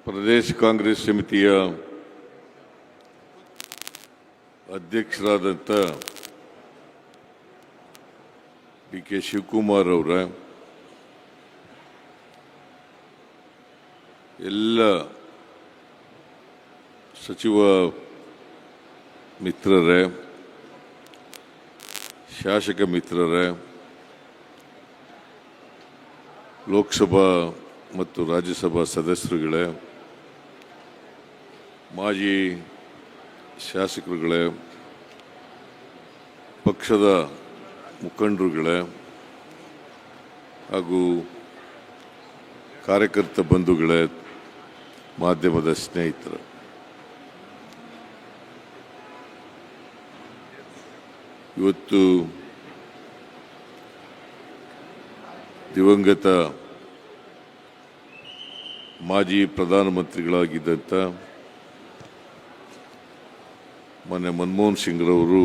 ಪ್ರದೇಶ ಕಾಂಗ್ರೆಸ್ ಸಮಿತಿಯ ಅಧ್ಯಕ್ಷರಾದಂಥ ಡಿ.ಕೆ. ಶಿವಕುಮಾರ್ ಅವರ ಎಲ್ಲ ಸಚಿವ ಮಿತ್ರರೇ, ಶಾಸಕ ಮಿತ್ರರೇ, ಲೋಕಸಭಾ ಮತ್ತು ರಾಜ್ಯಸಭಾ ಸದಸ್ಯರುಗಳೇ, ಮಾಜಿ ಶಾಸಕರುಗಳೇ, ಪಕ್ಷದ ಮುಖಂಡರುಗಳೇ ಹಾಗೂ ಕಾರ್ಯಕರ್ತ ಬಂಧುಗಳೇ, ಮಾಧ್ಯಮದ ಸ್ನೇಹಿತರು, ಇವತ್ತು ದಿವಂಗತ ಮಾಜಿ ಪ್ರಧಾನಮಂತ್ರಿಗಳಾಗಿದ್ದಂಥ ಮೊನ್ನೆ ಮನಮೋಹನ್ ಸಿಂಗ್ರವರು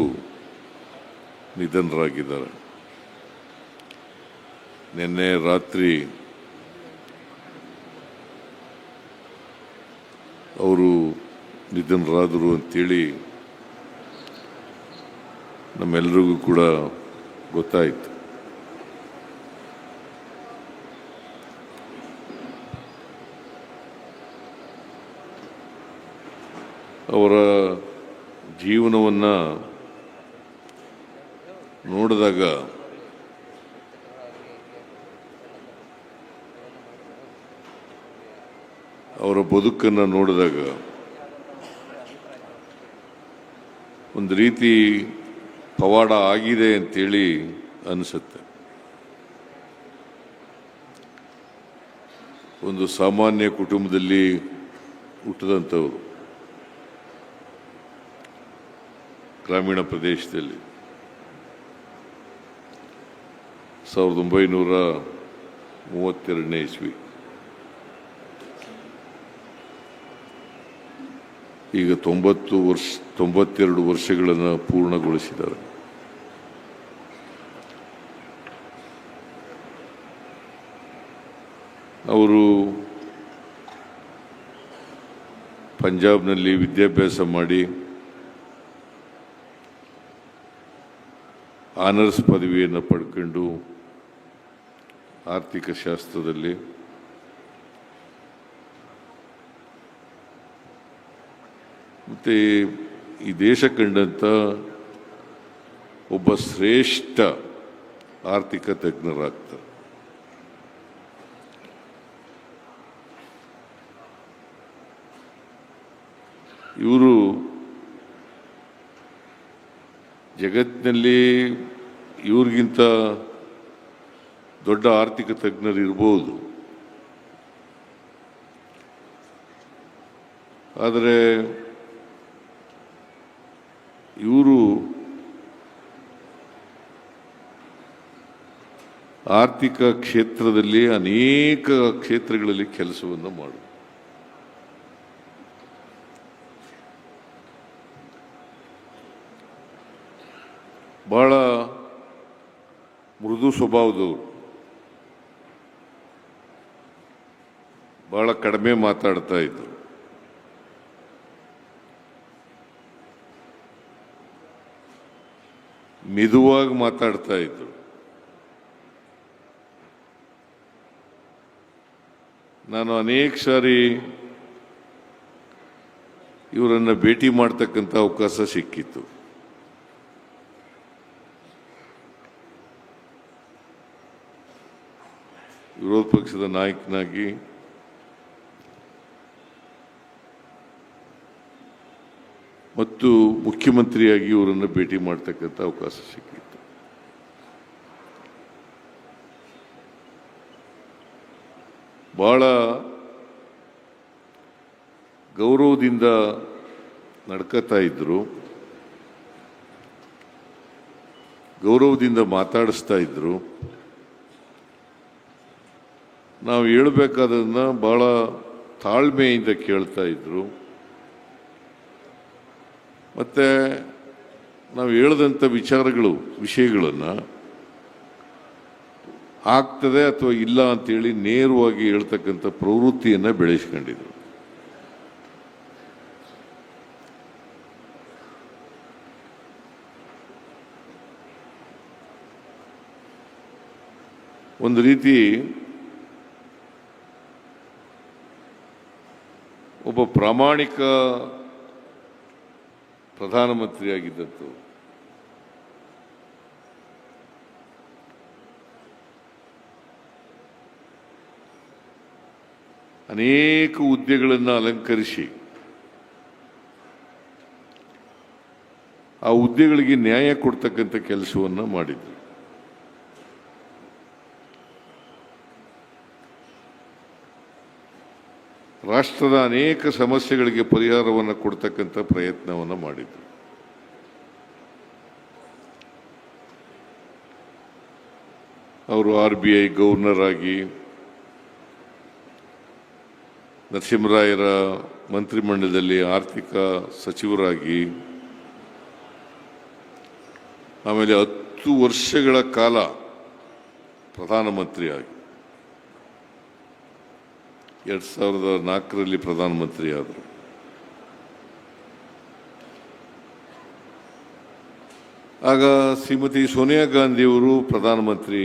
ನಿಧನರಾಗಿದ್ದಾರೆ. ನಿನ್ನೆ ರಾತ್ರಿ ಅವರು ನಿಧನರಾದರು ಅಂತೇಳಿ ನಮ್ಮೆಲ್ಲರಿಗೂ ಕೂಡ ಗೊತ್ತಾಯಿತು. ಅವರ ಜೀವನವನ್ನು ನೋಡಿದಾಗ ಅವರ ಬದುಕನ್ನು ನೋಡಿದಾಗ ಒಂದು ರೀತಿ ಪವಾಡ ಆಗಿದೆ ಅಂತೇಳಿ ಅನಿಸುತ್ತೆ. ಒಂದು ಸಾಮಾನ್ಯ ಕುಟುಂಬದಲ್ಲಿ ಹುಟ್ಟಿದಂಥವರು, ಗ್ರಾಮೀಣ ಪ್ರದೇಶದಲ್ಲಿ 1932ನೇ ಇಸ್ವಿ, ಈಗ 92 ವರ್ಷಗಳನ್ನು ಪೂರ್ಣಗೊಳಿಸಿದ್ದಾರೆ. ಅವರು ಪಂಜಾಬ್ನಲ್ಲಿ ವಿದ್ಯಾಭ್ಯಾಸ ಮಾಡಿ ಆನರ್ಸ್ ಪದವಿಯನ್ನು ಪಡ್ಕೊಂಡು ಆರ್ಥಿಕ ಶಾಸ್ತ್ರದಲ್ಲಿ ಮತ್ತು ಈ ದೇಶ ಕಂಡಂಥ ಒಬ್ಬ ಶ್ರೇಷ್ಠ ಆರ್ಥಿಕ ತಜ್ಞರಾಗ್ತಾರೆ. ಇವರು ಜಗತ್ತಿನಲ್ಲಿ ಇವ್ರಿಗಿಂತ ದೊಡ್ಡ ಆರ್ಥಿಕ ತಜ್ಞರು ಇರ್ಬೋದು, ಆದರೆ ಇವರು ಆರ್ಥಿಕ ಕ್ಷೇತ್ರದಲ್ಲಿ ಅನೇಕ ಕ್ಷೇತ್ರಗಳಲ್ಲಿ ಕೆಲಸವನ್ನು ಮಾಡುವರು. ಬಹಳ ಮೃದು ಸ್ವಭಾವದವರು, ಬಹಳ ಕಡಿಮೆ ಮಾತಾಡ್ತಾ ಇದ್ರು. ಮೆದುವಾಗಿ ಮಾತಾಡ್ತಾ ಇದ್ರು. ನಾನು ಅನೇಕ ಸಾರಿ ಇವರನ್ನು ಭೇಟಿ ಮಾಡ್ತಕ್ಕಂಥ ಅವಕಾಶ ಸಿಕ್ಕಿತ್ತು. ವಿರೋಧ ಪಕ್ಷದ ನಾಯಕನಾಗಿ ಮತ್ತು ಮುಖ್ಯಮಂತ್ರಿಯಾಗಿ ಇವರನ್ನು ಭೇಟಿ ಮಾಡ್ತಕ್ಕಂಥ ಅವಕಾಶ ಸಿಕ್ಕಿತ್ತು. ಬಹಳ ಗೌರವದಿಂದ ನಡ್ಕೋತಾ ಇದ್ರು, ಗೌರವದಿಂದ ಮಾತಾಡಿಸ್ತಾ ಇದ್ರು. ನಾವು ಹೇಳಬೇಕಾದನ್ನ ಬಹಳ ತಾಳ್ಮೆಯಿಂದ ಕೇಳ್ತಾ ಇದ್ರು. ಮತ್ತು ನಾವು ಹೇಳಿದಂಥ ವಿಷಯಗಳನ್ನು ಆಗ್ತದೆ ಅಥವಾ ಇಲ್ಲ ಅಂತೇಳಿ ನೇರವಾಗಿ ಹೇಳ್ತಕ್ಕಂಥ ಪ್ರವೃತ್ತಿಯನ್ನು ಬೆಳೆಸ್ಕೊಂಡಿದ್ರು. ಒಂದು ರೀತಿ ಒಬ್ಬ ಪ್ರಾಮಾಣಿಕ ಪ್ರಧಾನಮಂತ್ರಿಯಾಗಿದ್ದದ್ದು. ಅನೇಕ ಹುದ್ದೆಗಳನ್ನು ಅಲಂಕರಿಸಿ ಆ ಹುದ್ದೆಗಳಿಗೆ ನ್ಯಾಯ ಕೊಡ್ತಕ್ಕಂಥ ಕೆಲಸವನ್ನು ಮಾಡಿದ್ರು. ರಾಷ್ಟ್ರದ ಅನೇಕ ಸಮಸ್ಯೆಗಳಿಗೆ ಪರಿಹಾರವನ್ನು ಕೊಡ್ತಕ್ಕಂಥ ಪ್ರಯತ್ನವನ್ನು ಮಾಡಿದ್ರು. ಅವರು RBI ಗವರ್ನರ್ ಆಗಿ, ನರಸಿಂಹರಾಯರ ಮಂತ್ರಿಮಂಡಲದಲ್ಲಿ ಆರ್ಥಿಕ ಸಚಿವರಾಗಿ, ಆಮೇಲೆ 10 ವರ್ಷಗಳ ಕಾಲ ಪ್ರಧಾನಮಂತ್ರಿಯಾಗಿ 2004ರಲ್ಲಿ ಪ್ರಧಾನಮಂತ್ರಿ ಆದರು. ಆಗ ಶ್ರೀಮತಿ ಸೋನಿಯಾ ಗಾಂಧಿಯವರು ಪ್ರಧಾನಮಂತ್ರಿ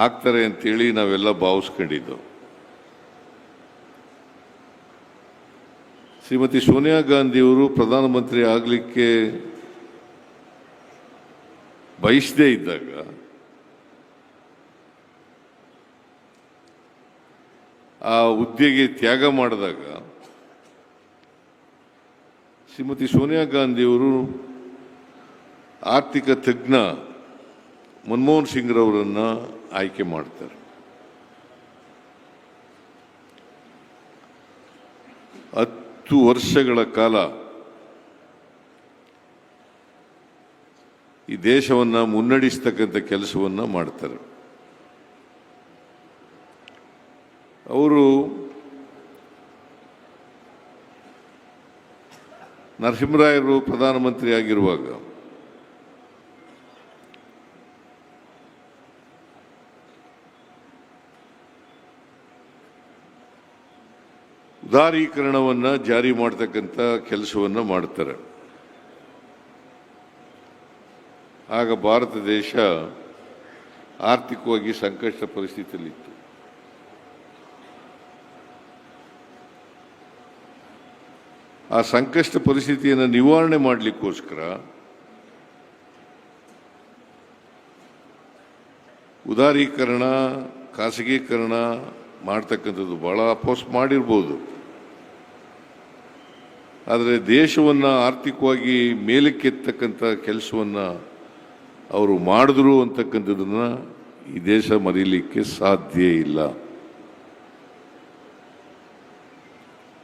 ಆಗ್ತಾರೆ ಅಂತೇಳಿ ನಾವೆಲ್ಲ ಭಾವಿಸ್ಕೊಂಡಿದ್ದೆವು. ಶ್ರೀಮತಿ ಸೋನಿಯಾ ಗಾಂಧಿಯವರು ಪ್ರಧಾನಮಂತ್ರಿ ಆಗಲಿಕ್ಕೆ ಬಯಸದೇ ಇದ್ದಾಗ ಆ ಹುದ್ದೆಗೆ ತ್ಯಾಗ ಮಾಡಿದಾಗ ಶ್ರೀಮತಿ ಸೋನಿಯಾ ಗಾಂಧಿಯವರು ಆರ್ಥಿಕ ತಜ್ಞ ಮನಮೋಹನ್ ಸಿಂಗ್ರವರನ್ನು ಆಯ್ಕೆ ಮಾಡ್ತಾರೆ. ಹತ್ತು ವರ್ಷಗಳ ಕಾಲ ಈ ದೇಶವನ್ನು ಮುನ್ನಡೆಸ್ತಕ್ಕಂಥ ಕೆಲಸವನ್ನು ಮಾಡ್ತಾರೆ. ಅವರು ನರಸಿಂಹರಾಯರು ಪ್ರಧಾನಮಂತ್ರಿ ಆಗಿರುವಾಗ ಉದಾರೀಕರಣವನ್ನು ಜಾರಿ ಮಾಡತಕ್ಕಂಥ ಕೆಲಸವನ್ನು ಮಾಡ್ತಾರೆ. ಆಗ ಭಾರತ ದೇಶ ಆರ್ಥಿಕವಾಗಿ ಸಂಕಷ್ಟ ಪರಿಸ್ಥಿತಿಯಲ್ಲಿತ್ತು. ಆ ಸಂಕಷ್ಟ ಪರಿಸ್ಥಿತಿಯನ್ನು ನಿವಾರಣೆ ಮಾಡಲಿಕ್ಕೋಸ್ಕರ ಉದಾರೀಕರಣ, ಖಾಸಗೀಕರಣ ಮಾಡ್ತಕ್ಕಂಥದ್ದು ಬಹಳ ಅಪೋಸ್ ಮಾಡಿರ್ಬೋದು. ಆದರೆ ದೇಶವನ್ನು ಆರ್ಥಿಕವಾಗಿ ಮೇಲಕ್ಕೆತ್ತಕ್ಕಂಥ ಕೆಲಸವನ್ನು ಅವರು ಮಾಡಿದ್ರು ಅಂತಕ್ಕಂಥದ್ದನ್ನು ಈ ದೇಶ ಮರೀಲಿಕ್ಕೆ ಸಾಧ್ಯ ಇಲ್ಲ.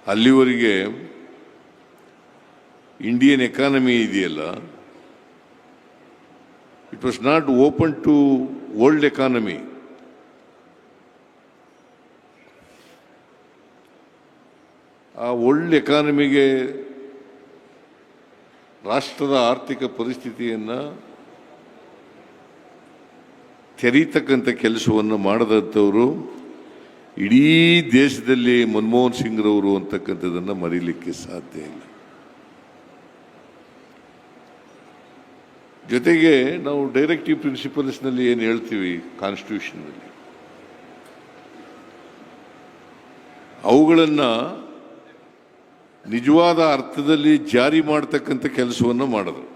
ಅಲ್ಲಿವರೆಗೆ ಇಂಡಿಯನ್ ಎಕಾನಮಿ ಇದೆಯಲ್ಲ, it was not open to world economy. ಆ ವರ್ಲ್ಡ್ ಎಕಾನಮಿಗೆ ರಾಷ್ಟ್ರದ ಆರ್ಥಿಕ ಪರಿಸ್ಥಿತಿಯನ್ನು ತೆರೀತಕ್ಕಂಥ ಕೆಲಸವನ್ನು ಮಾಡದಂಥವರು ಇಡೀ ದೇಶದಲ್ಲಿ ಮನಮೋಹನ್ ಸಿಂಗ್ರವರು ಅಂತಕ್ಕಂಥದ್ದನ್ನು ಮರೀಲಿಕ್ಕೆ ಸಾಧ್ಯ ಇಲ್ಲ. ಜೊತೆಗೆ ನಾವು ಡೈರೆಕ್ಟಿವ್ ಪ್ರಿನ್ಸಿಪಲ್ಸ್ನಲ್ಲಿ ಏನು ಹೇಳ್ತೀವಿ ಕಾನ್ಸ್ಟಿಟ್ಯೂಷನ್ನಲ್ಲಿ, ಅವುಗಳನ್ನು ನಿಜವಾದ ಅರ್ಥದಲ್ಲಿ ಜಾರಿ ಮಾಡತಕ್ಕಂಥ ಕೆಲಸವನ್ನು ಮಾಡಿದ್ರು.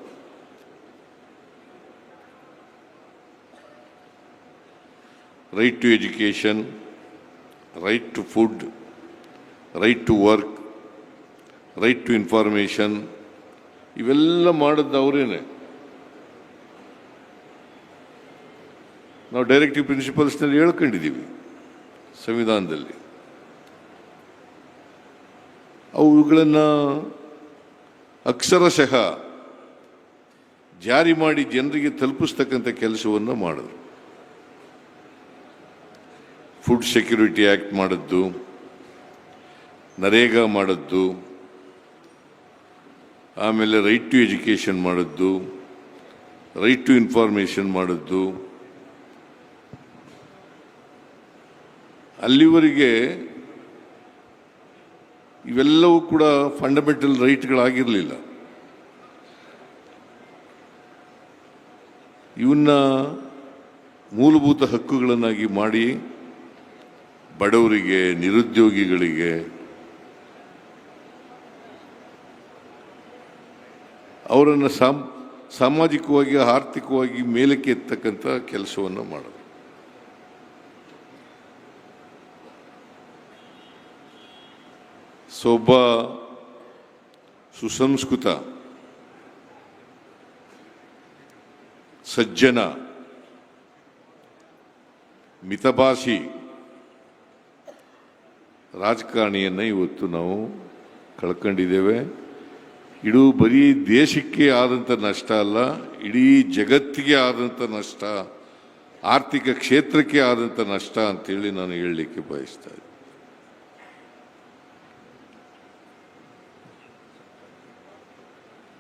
Right to education, right to food, right to work, right to information, ಇವೆಲ್ಲ ಮಾಡಿದ್ದು ಅವರೇನೆ. ನಾವು ಡೈರೆಕ್ಟಿವ್ ಪ್ರಿನ್ಸಿಪಲ್ಸ್ನಲ್ಲಿ ಹೇಳ್ಕೊಂಡಿದ್ದೀವಿ ಸಂವಿಧಾನದಲ್ಲಿ. ಅವುಗಳನ್ನು ಅಕ್ಷರಶಃ ಜಾರಿ ಮಾಡಿ ಜನರಿಗೆ ತಲುಪಿಸ್ತಕ್ಕಂಥ ಕೆಲಸವನ್ನು ಮಾಡಿದ್ರು. ಫುಡ್ ಸೆಕ್ಯೂರಿಟಿ ಆ್ಯಕ್ಟ್ ಮಾಡಿದ್ದು, ನರೇಗಾ ಮಾಡಿದ್ದು, ಆಮೇಲೆ ರೈಟ್ ಟು ಎಜುಕೇಷನ್ ಮಾಡಿದ್ದು, ರೈಟ್ ಟು ಇನ್ಫಾರ್ಮೇಷನ್ ಮಾಡಿದ್ದು. ಅಲ್ಲಿವರೆಗೆ ಇವೆಲ್ಲವೂ ಕೂಡ ಫಂಡಮೆಂಟಲ್ ರೈಟ್ಗಳಾಗಿರಲಿಲ್ಲ. ಇವನ್ನ ಮೂಲಭೂತ ಹಕ್ಕುಗಳನ್ನಾಗಿ ಮಾಡಿ ಬಡವರಿಗೆ, ನಿರುದ್ಯೋಗಿಗಳಿಗೆ, ಅವರನ್ನು ಸಾಮಾಜಿಕವಾಗಿ ಆರ್ಥಿಕವಾಗಿ ಮೇಲಕ್ಕೆ ಎತ್ತಕ್ಕಂಥ ಕೆಲಸವನ್ನು ಮಾಡೋದು. ಒಬ್ಬ ಸುಸಂಸ್ಕೃತ ಸಜ್ಜನ ಮಿತಭಾಷಿ ರಾಜಕಾರಣಿಯನ್ನು ಇವತ್ತು ನಾವು ಕಳ್ಕೊಂಡಿದ್ದೇವೆ. ಇದು ಬರೀ ದೇಶಕ್ಕೆ ಆದಂಥ ನಷ್ಟ ಅಲ್ಲ, ಇಡೀ ಜಗತ್ತಿಗೆ ಆದಂಥ ನಷ್ಟ, ಆರ್ಥಿಕ ಕ್ಷೇತ್ರಕ್ಕೆ ಆದಂಥ ನಷ್ಟ ಅಂತೇಳಿ ನಾನು ಹೇಳಲಿಕ್ಕೆ ಬಯಸ್ತಾ ಇದ್ದೀನಿ.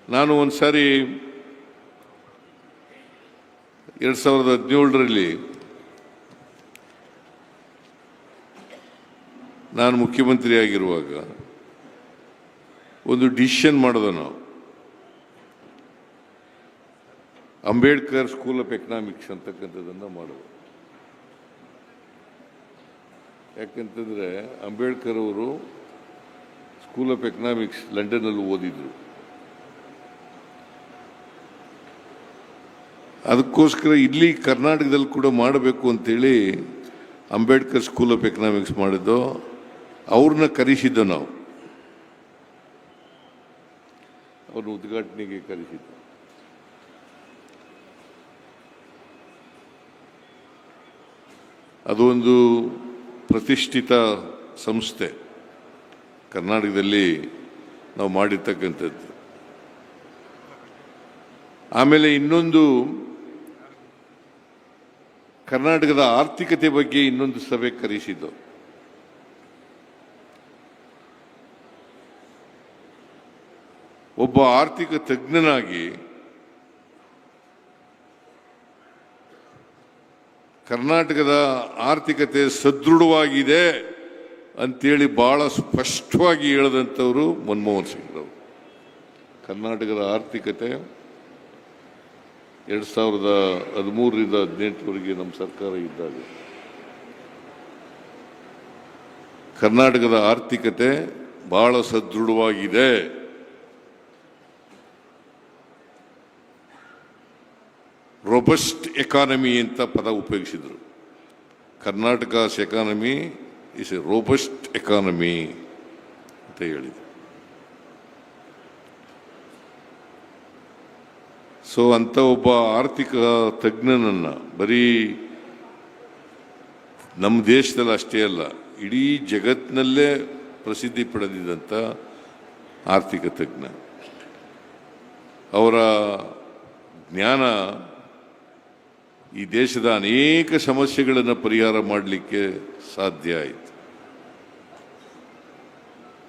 ನಾನು ಒಂದು ಸಾರಿ 2017ರಲ್ಲಿ ನಾನು ಮುಖ್ಯಮಂತ್ರಿ ಆಗಿರುವಾಗ ಒಂದು ಡಿಸಿಷನ್ ಮಾಡೋದು. ನಾವು ಅಂಬೇಡ್ಕರ್ ಸ್ಕೂಲ್ ಆಫ್ ಎಕನಾಮಿಕ್ಸ್ ಅಂತಕ್ಕಂಥದ್ದನ್ನು ಮಾಡೋದು. ಯಾಕಂತಂದರೆ ಅಂಬೇಡ್ಕರ್ ಅವರು ಸ್ಕೂಲ್ ಆಫ್ ಎಕನಾಮಿಕ್ಸ್ ಲಂಡನ್ನಲ್ಲಿ ಓದಿದ್ರು. ಅದಕ್ಕೋಸ್ಕರ ಇಲ್ಲಿ ಕರ್ನಾಟಕದಲ್ಲಿ ಕೂಡ ಮಾಡಬೇಕು ಅಂತೇಳಿ ಅಂಬೇಡ್ಕರ್ ಸ್ಕೂಲ್ ಆಫ್ ಎಕನಾಮಿಕ್ಸ್ ಮಾಡಿದ್ದು. ಅವ್ರನ್ನ ಕರೆಸಿದ್ದು ನಾವು, ಅವ್ರನ್ನ ಉದ್ಘಾಟನೆಗೆ ಕರೆಸಿದ್ದು. ಅದೊಂದು ಪ್ರತಿಷ್ಠಿತ ಸಂಸ್ಥೆ ಕರ್ನಾಟಕದಲ್ಲಿ ನಾವು ಮಾಡಿರ್ತಕ್ಕಂಥದ್ದು. ಆಮೇಲೆ ಇನ್ನೊಂದು ಕರ್ನಾಟಕದ ಆರ್ಥಿಕತೆ ಬಗ್ಗೆ ಇನ್ನೊಂದು ಸಭೆ ಕರೆಸಿದ್ದು. ಒಬ್ಬ ಆರ್ಥಿಕ ತಜ್ಞನಾಗಿ ಕರ್ನಾಟಕದ ಆರ್ಥಿಕತೆ ಸದೃಢವಾಗಿದೆ ಅಂತೇಳಿ ಬಹಳ ಸ್ಪಷ್ಟವಾಗಿ ಹೇಳಿದಂಥವರು ಮನಮೋಹನ್ ಸಿಂಗ್ರವರು. ಕರ್ನಾಟಕದ ಆರ್ಥಿಕತೆ 2013ರಿಂದ 2018ವರೆಗೆ ನಮ್ಮ ಸರ್ಕಾರ ಇದ್ದಾಗ ಕರ್ನಾಟಕದ ಆರ್ಥಿಕತೆ ಬಹಳ ಸದೃಢವಾಗಿದೆ. ರೊಬಸ್ಟ್ ಎಕಾನಮಿ ಅಂತ ಪದ ಉಪಯೋಗಿಸಿದರು. Karnataka's economy is a robust economy ಅಂತ ಹೇಳಿದರು. ಅಂಥ ಒಬ್ಬ ಆರ್ಥಿಕ ತಜ್ಞನನ್ನು ಬರೀ ನಮ್ಮ ದೇಶದಲ್ಲಿ ಅಷ್ಟೇ ಅಲ್ಲ, ಇಡೀ ಜಗತ್ತಿನಲ್ಲೇ ಪ್ರಸಿದ್ಧಿ ಪಡೆದಿದ್ದಂಥ ಆರ್ಥಿಕ ತಜ್ಞ. ಅವರ ಜ್ಞಾನ ಈ ದೇಶದ ಅನೇಕ ಸಮಸ್ಯೆಗಳನ್ನು ಪರಿಹಾರ ಮಾಡಲಿಕ್ಕೆ ಸಾಧ್ಯ ಆಯಿತು.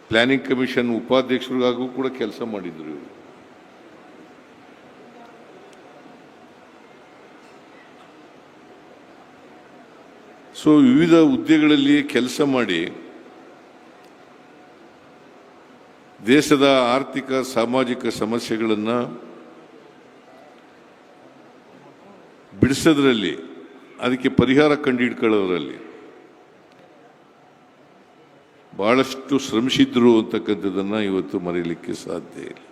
ಪ್ಲಾನಿಂಗ್ ಕಮಿಷನ್ ಉಪಾಧ್ಯಕ್ಷರಿಗಾಗೂ ಕೂಡ ಕೆಲಸ ಮಾಡಿದ್ರು ಇವರು. ವಿವಿಧ ಹುದ್ದೆಗಳಲ್ಲಿ ಕೆಲಸ ಮಾಡಿ ದೇಶದ ಆರ್ಥಿಕ ಸಾಮಾಜಿಕ ಸಮಸ್ಯೆಗಳನ್ನು ಬಿಡಿಸೋದ್ರಲ್ಲಿ, ಅದಕ್ಕೆ ಪರಿಹಾರ ಕಂಡುಹಿಡ್ಕೊಳ್ಳೋದ್ರಲ್ಲಿ ಬಹಳಷ್ಟು ಶ್ರಮಿಸಿದ್ರು ಅಂತಕ್ಕಂಥದ್ದನ್ನು ಇವತ್ತು ಮರೆಯಲಿಕ್ಕೆ ಸಾಧ್ಯ ಇಲ್ಲ.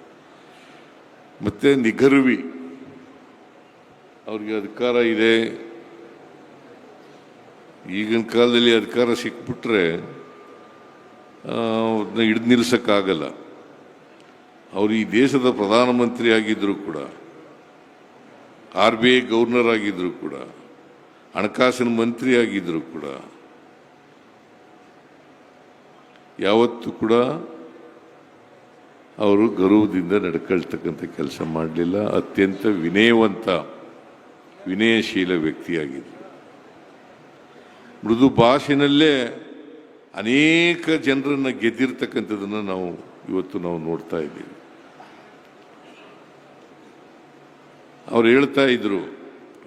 ಮತ್ತೆ ನಿಗರ್ವಿ, ಅವ್ರಿಗೆ ಅಧಿಕಾರ ಇದೆ. ಈಗಿನ ಕಾಲದಲ್ಲಿ ಅಧಿಕಾರ ಸಿಕ್ಬಿಟ್ರೆ ಅದನ್ನ ಹಿಡಿದು ನಿಲ್ಲಿಸೋಕ್ಕಾಗಲ್ಲ. ಅವರು ಈ ದೇಶದ ಪ್ರಧಾನಮಂತ್ರಿ ಆಗಿದ್ದರೂ ಕೂಡ, RBI ಗವರ್ನರ್ ಆಗಿದ್ದರೂ ಕೂಡ, ಹಣಕಾಸಿನ ಮಂತ್ರಿ ಆಗಿದ್ದರೂ ಕೂಡ ಯಾವತ್ತೂ ಕೂಡ ಅವರು ಗೌರವದಿಂದ ನಡ್ಕೊಳ್ತಕ್ಕಂಥ ಕೆಲಸ ಮಾಡಲಿಲ್ಲ. ಅತ್ಯಂತ ವಿನಯವಂತ, ವಿನಯಶೀಲ ವ್ಯಕ್ತಿಯಾಗಿದ್ದರು. ಮೃದು ಭಾಷೆನಲ್ಲೇ ಅನೇಕ ಜನರನ್ನು ಗೆದ್ದಿರ್ತಕ್ಕಂಥದ್ದನ್ನು ಇವತ್ತು ನಾವು ನೋಡ್ತಾ ಇದ್ದೀವಿ. ಅವ್ರು ಹೇಳ್ತಾ ಇದ್ರು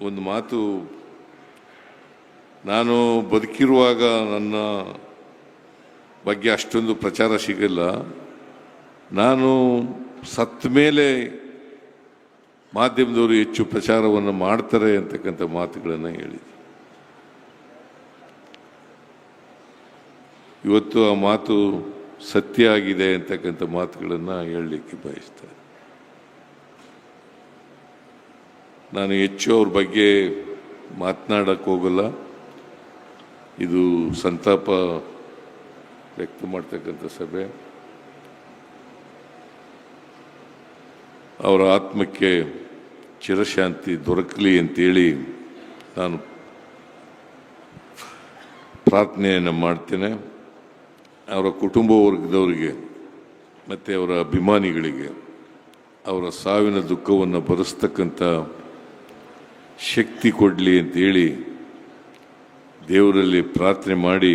ಒಂದು ಮಾತು, ನಾನು ಬದುಕಿರುವಾಗ ನನ್ನ ಬಗ್ಗೆ ಅಷ್ಟೊಂದು ಪ್ರಚಾರ ಸಿಗಲ್ಲ, ನಾನು ಸತ್ತ ಮೇಲೆ ಮಾಧ್ಯಮದವರು ಹೆಚ್ಚು ಪ್ರಚಾರವನ್ನು ಮಾಡ್ತಾರೆ ಅಂತಕ್ಕಂಥ ಮಾತುಗಳನ್ನು ಹೇಳಿದೆ. ಇವತ್ತು ಆ ಮಾತು ಸತ್ಯ ಆಗಿದೆ ಅಂತಕ್ಕಂಥ ಮಾತುಗಳನ್ನು ಹೇಳಲಿಕ್ಕೆ ಬಯಸ್ತಾರೆ. ನಾನು ಹೆಚ್ಚು ಅವ್ರ ಬಗ್ಗೆ ಮಾತನಾಡಕ್ಕೆ ಹೋಗಲ್ಲ. ಇದು ಸಂತಾಪ ವ್ಯಕ್ತ ಮಾಡ್ತಕ್ಕಂಥ ಸಭೆ. ಅವರ ಆತ್ಮಕ್ಕೆ ಚಿರಶಾಂತಿ ದೊರಕಲಿ ಅಂತೇಳಿ ನಾನು ಪ್ರಾರ್ಥನೆಯನ್ನು ಮಾಡ್ತೇನೆ. ಅವರ ಕುಟುಂಬ ವರ್ಗದವರಿಗೆ ಮತ್ತು ಅವರ ಅಭಿಮಾನಿಗಳಿಗೆ ಅವರ ಸಾವಿನ ದುಃಖವನ್ನು ಭರಿಸ್ತಕ್ಕಂಥ ಶಕ್ತಿ ಕೊಡಲಿ ಅಂತೇಳಿ ದೇವರಲ್ಲಿ ಪ್ರಾರ್ಥನೆ ಮಾಡಿ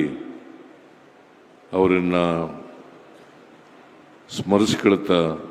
ಅವರನ್ನು ಸ್ಮರಿಸ್ಕೊಳ್ತಾ